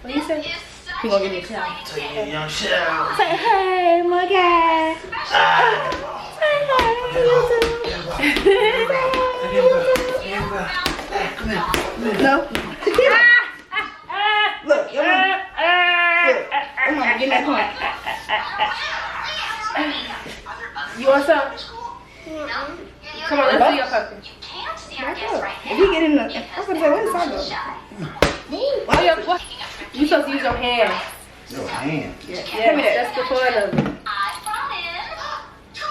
What do you say? He gonna give me a shout. Take a young shout. Say hey, my guy. Say hey, YouTube. Come here. No. Look, come on. Come on, get that point. You want some? Come on, let's do your puppy. If you get in the, I was gonna say, where's the side go? What? You supposed to use your hands. Your hand. Yeah, that's the fun of it.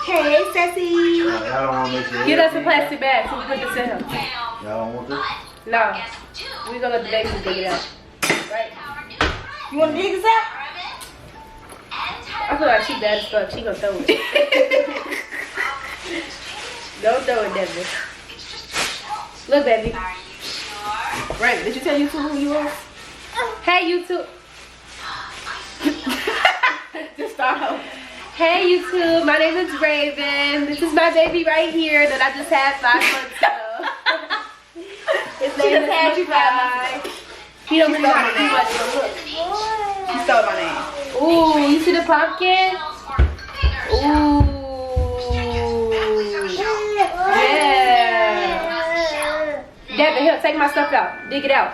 Hey, Sassy. Y'all don't want to make sure. Get us a plastic bag so we put this in him. Y'all don't want this? No. We're gonna let the baby dig it out. Right? You wanna dig this out? I feel like she bad as fuck. She gonna throw it. Don't throw it, Devin. Look, baby. Right, did you tell YouTube who you are? Hey, YouTube. Just start. Hey, YouTube. My name is Raven. This is my baby right here that I just had 5 months ago. His name is Rikhai. He don't really want to do much, but look. He stole my name. Ooh, you see the pumpkin? Ooh. Yeah. Devin, here, take my stuff out. Dig it out.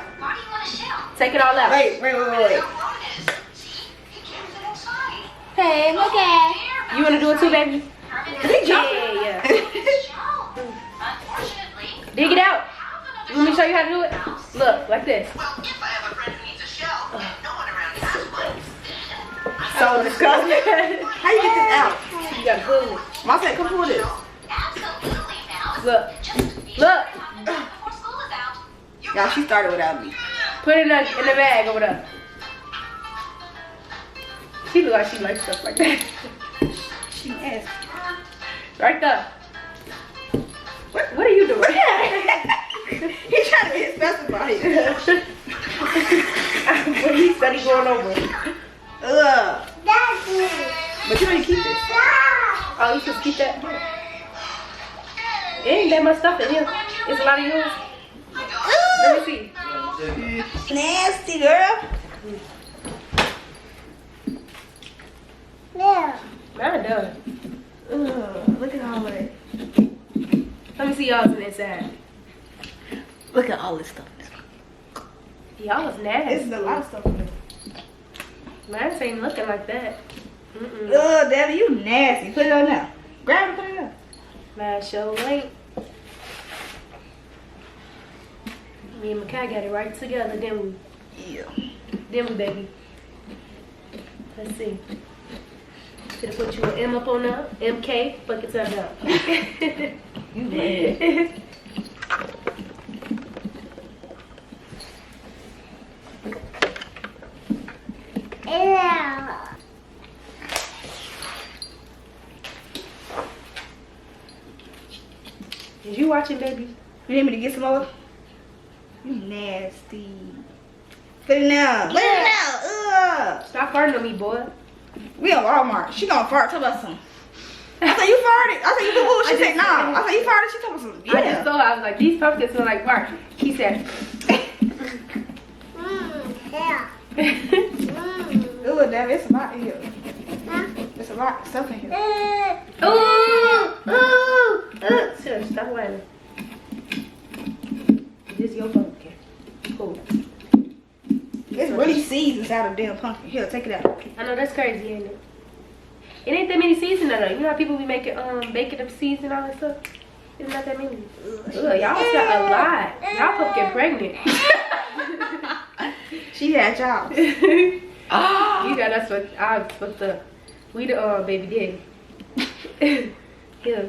Take it all out. Wait. Hey, look at. You want to do it too, baby? Yeah. Dig it out. You want me to show you how to do it? Look, like this. So disgusting. How you get this out? You gotta pull it. Mom said, come pull this. Look. Y'all, she started without me. Put it in the bag over there. She look like she likes stuff like that. She is. Right there. What are you doing? He's trying to be specified. But he study going over. Ugh. But you need to keep this. Oh, you just keep that? It ain't that much stuff in here. It's a lot of yours. Let me see. Nasty girl. Yeah. Not done. Ugh, look at all of it. Let me see y'all's on the inside. Look at all this stuff. Y'all is nasty. This is a lot of stuff in there. Mine ain't looking like that. Ugh, Daddy, you nasty. Put it on now. Grab it, put it on. Mine show ain't. Me and Makai got it right together, didn't we? Yeah. Didn't we, baby? Let's see. Should have put you an M up on there. MK, fuck it up now. You mad. Is you watching, baby? You need me to get some more? You nasty. Put it down. Put it down. Ugh. Stop farting on me, boy. We on Walmart. She gonna fart. Tell us something. I said, you farted. I said, you boo-boo. She said, no. I said, you farted. She told us something. Yeah. I just told her, I was like, these pumpkins smell like fart. She said, yeah. Ooh, damn, it's a lot in here. There's a lot of stuff in here. Sure, stop whining. This is your pumpkin. Cool. It's really seeds inside of the damn pumpkin. Here, take it out. I know, that's crazy, ain't it? It ain't that many seeds in there, though. You know how people be making, baking up seeds and all that stuff? It's not that many. Ugh, y'all got a lot. Y'all pumpkin pregnant. She had y'all. You got us fucked up. We the baby daddy. Yeah.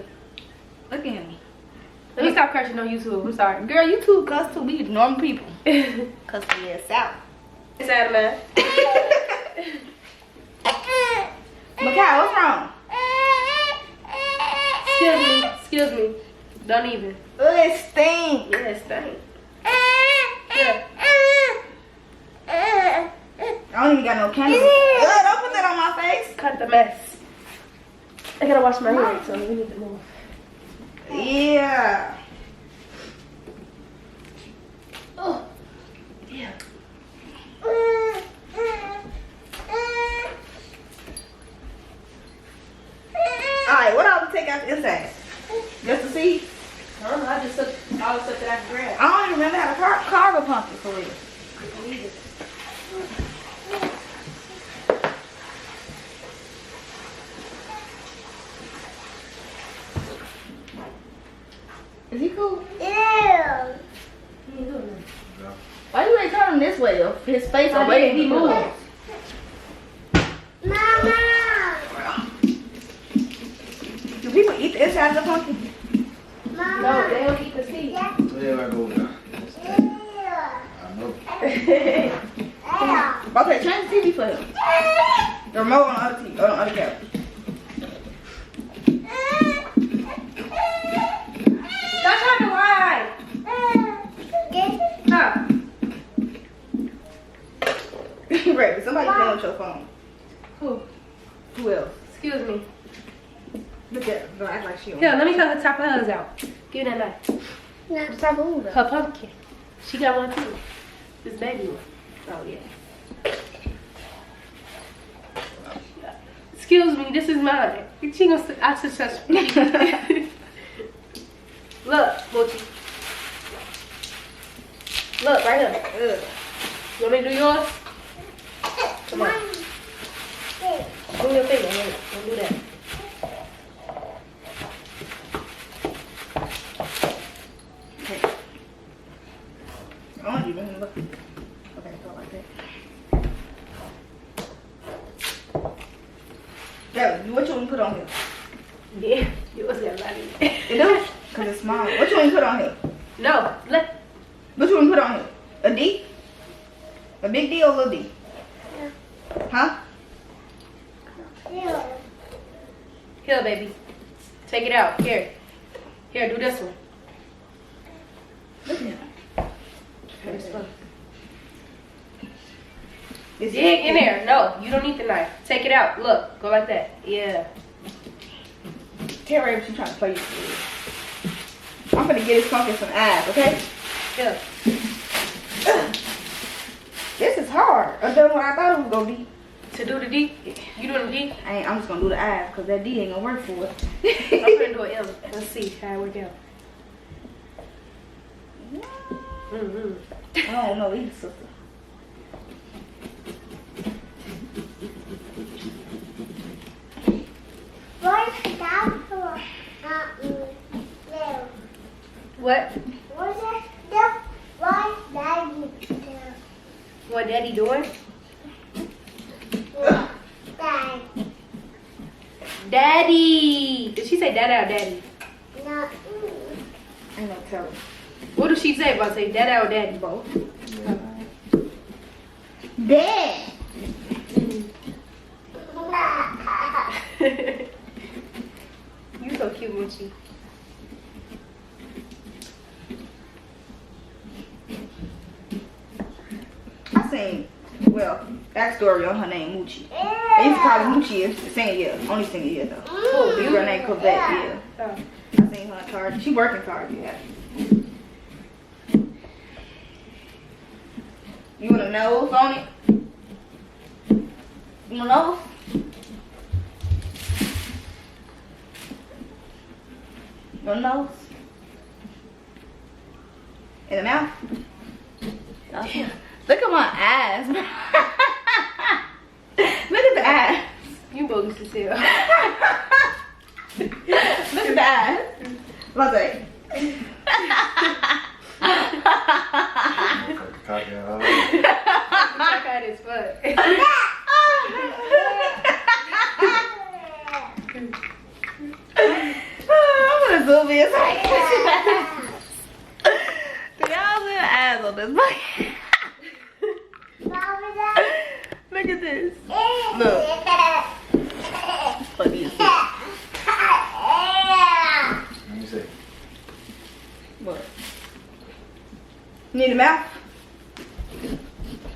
Look at him. Let me stop cursing on YouTube. I'm sorry. Girl, YouTube cuss too. We normal people. Cuss me ass out. Inside of man. Makai, what's wrong? Excuse me. Don't even. Oh, it stinks. Yeah, it stinks. Yeah. I don't even got no candles. Don't put that on my face. Cut the mess. I gotta wash my hair, so we need to move. Yeah. Oh. Yeah. His face already he moves. Mama! Do people eat the inside of the pumpkin? Mama! No, they don't eat the seeds. Where I go now? I know. Okay, change the TV for him. The remote on the other TV, on the other couch. Stop trying to ride. Stop. Right, somebody playing with your phone. Who? Who else? Excuse me. Look at her. Don't act like she on. Here, let me cut her top of hers out. Give me that knife. What's that move? Her pumpkin. She got one too. This baby one. Oh yeah. Excuse me, this is mine. She gonna I should touch me. Look, Mochi. Look, right here. You want me to do yours? Come on. Move your finger. Wait, don't do that. I don't even look. Okay, go like that. Yeah, what you want to put on here? Yeah, yours got a lot in it. It does? Because it's small. What you want to put on here? No, let. What you want to put on here? A D? A big D or a little D? Huh? Here, baby. Take it out. Here. Here, do this one. Look at him. This one. It's Dig in there. No, you don't need the knife. Take it out. Look. Go like that. Yeah. Tell Ray what you trying to play you. I'm gonna get his pumpkin some eyes, okay? Here. This is hard. I've done what I thought it was gonna be. To do the D. You doing the D? I'm just gonna do the eyes because that D ain't gonna work for it. I'm gonna do an M. Let's see how it work out. Mm-hmm. I don't know either, sister. What? What daddy doing? Daddy! Did she say dada or daddy? I ain't gonna tell her. What did she say about say dada or daddy, both? Dad! You so cute, Moochie. I seen, well, backstory on her name, Moochie. They used to call her Moochie the same year, only single year though. Oh, The girl named Covette, yeah. Oh. I seen her at Target. She working Target, yeah. You want a nose on it? You want a nose? You want a nose? In the mouth? Damn. Look at my eyes. Look at the eyes. You bogus as hell. Look at the eyes. What's that? Cockeyed as fuck. I'm gonna zoom in so I can see my eyes. Y'all see the eyes on this boy. Look at this. Look. What do you see? Let me see. What? You need a mouth?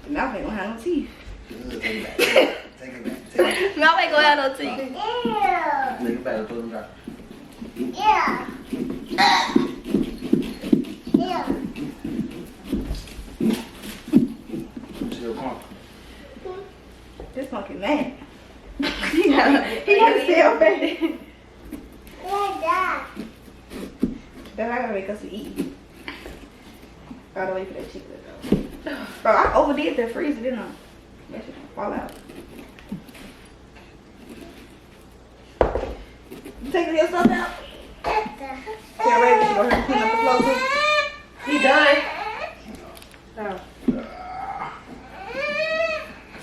The mouth ain't gonna have no teeth. Take it back. Take it back. Take it Mouth ain't gonna have no teeth. back. Take it back. Put them down. Still pump. This monkey mad. he gotta stay up there. Then I gotta make us eat. Gotta wait for that chicken though. Bro, I overdid that freezer, didn't I? That shit gonna fall out. You taking your stuff out? Tell Ray to go ahead and clean up the floor too. He done. Oh.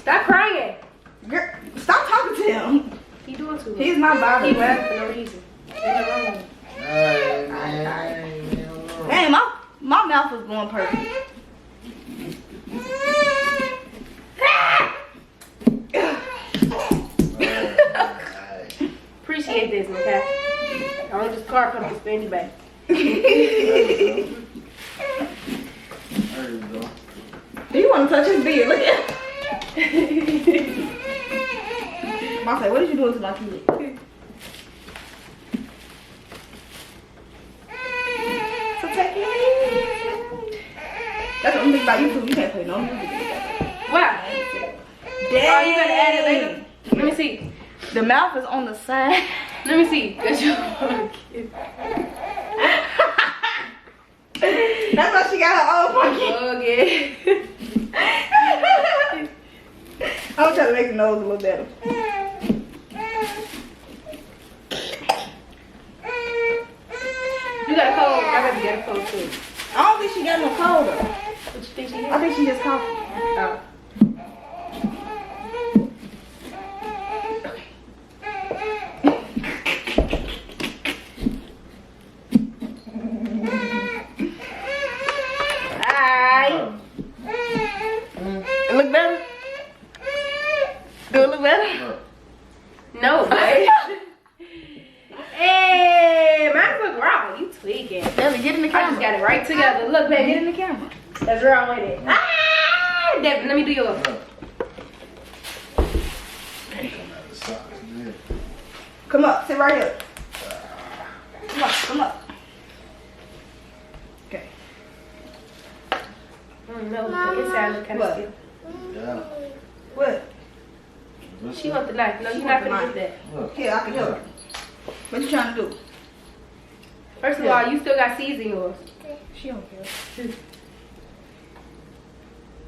Stop crying. Girl, stop talking to him. He doing too much. He's not bothering. He laughing for no reason. Ain't no wrong. Hey, my mouth is going perfect. Appreciate this, okay? I want this car come to spin you back. There you go. Do you want to touch his beard? Look at him. Mom say, what did you do to my kid? So take it easy. That's the only thing about YouTube. You can't play no music. Wow. Dang. Oh, you gonna add it later? Let me see. The mouth is on the side. Let me see. That's why she got her own pocket. Okay. I'm trying to make the nose a little better. You got a cold. I bet you got a cold too. I don't think she got no cold though. What you think she I got? think she just coughing. Oh. It look better? Do it look better? No, babe. Hey, mine look wrong. You tweaking. Baby, get in the I camera. just got it right together. Look, Get baby. in the camera. That's wrong with it. Ah! Devin, let me do yours. Come up, sit right here. Come up, come up. Okay. No, the inside look kind of What? still. Yeah. What? She want the knife. No, you're not gonna get that. Look. Here, I can help. What you trying to do? First of all, you still got seeds in yours. She don't care.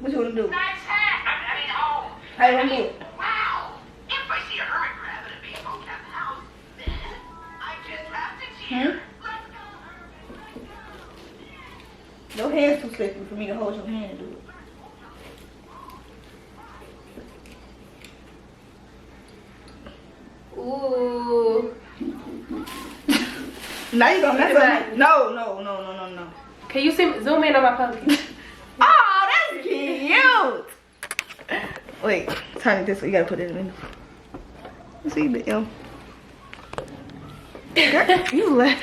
What you want to do? Nice hat. I mean, home. How you want to do it? Wow. If I see a hermit crab in a big vocab house, then I just have to cheer. Let's go, Your hermit. hand's too slippery for me to hold your hand and do it. Ooh. Now you gonna mess Look up. at that. No. Can you zoom in on my pumpkin? Oh, that's cute. Wait, turn it this way. You gotta put it in the middle. See the M. Girl, you laugh.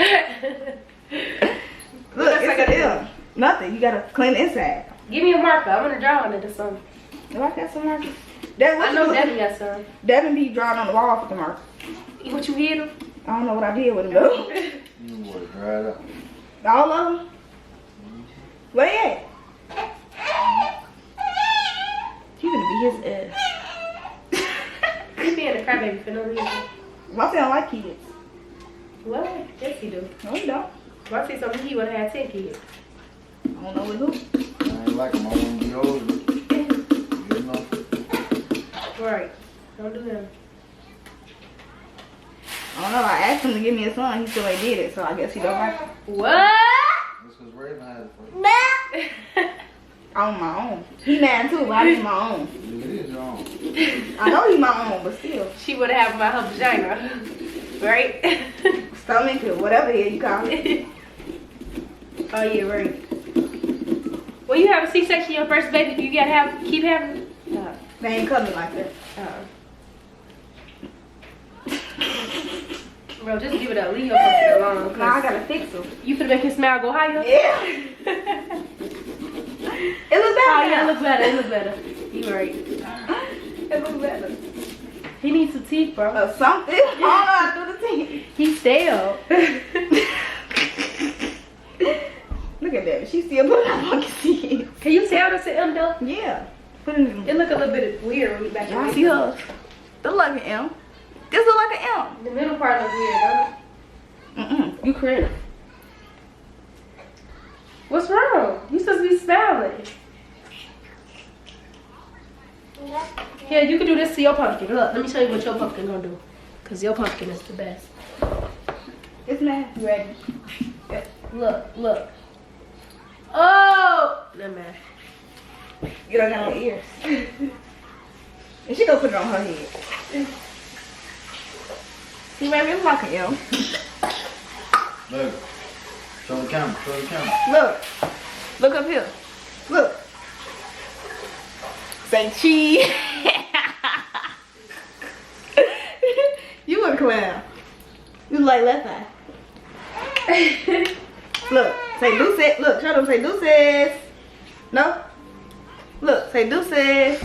Look, else I it's gotta an M. Nothing. You gotta clean the inside. Give me a marker. I'm gonna draw on it or something. Do I got some markers? Devin, what I know you Devin got some. Devin be drawing on the wall with the marker. What you hit him? I don't know what I did with him though. You boy dried up. All of them? Where they at? You gonna be his ass. He being a crybaby for no reason. Monty don't like kids. What? Yes, he do. No, he don't. If I say something, he would have had 10 kids. I don't know with who. I ain't like him. I want to be older. You know? Right. Don't do him. I don't know. I asked him to give me a son. He still ain't did it, so I guess he don't like it. What? That's because Raven had it first. On my own. He mad too, but I need my own. It is your own. I know he my own, but still. She would have my her vagina. Right? Stomach or whatever here you call it. Oh, yeah, right. When you have a C-section, your first baby, do you gotta keep having it? No. They ain't coming like that. Bro, just give it up. Leave your puppy alone. Nah, I gotta fix him. You finna make his smile go higher? Yeah. It looks better. Oh, yeah, now. it looks better. It looks better. You right. It looks better. He needs some teeth, bro. Or something. I don't know how to do the thing. He's stale. Look at that. She still putting her fucking teeth. Can you tell this to him, though? Yeah. Put it in. It look a little bit weird when you back Y'all in see her? That look like an M. This look like an M. The middle part looks weird, don't it? You creative. What's wrong? You supposed to be smiling. Here, you can do this to your pumpkin. Look, let me show you what your pumpkin gonna do. Cause your pumpkin is the best. It's mad. You ready? Yeah. Look. Oh! No, man. You don't got no ears. And she gonna put it on her head. See, baby, I'm locking you. Look. Show the camera. Show the camera. Look. Look up here. Look. Say cheese. You a clown. You like left eye. Look. Say deuces. Look. Show them. Say deuces. No. Look. Say deuces.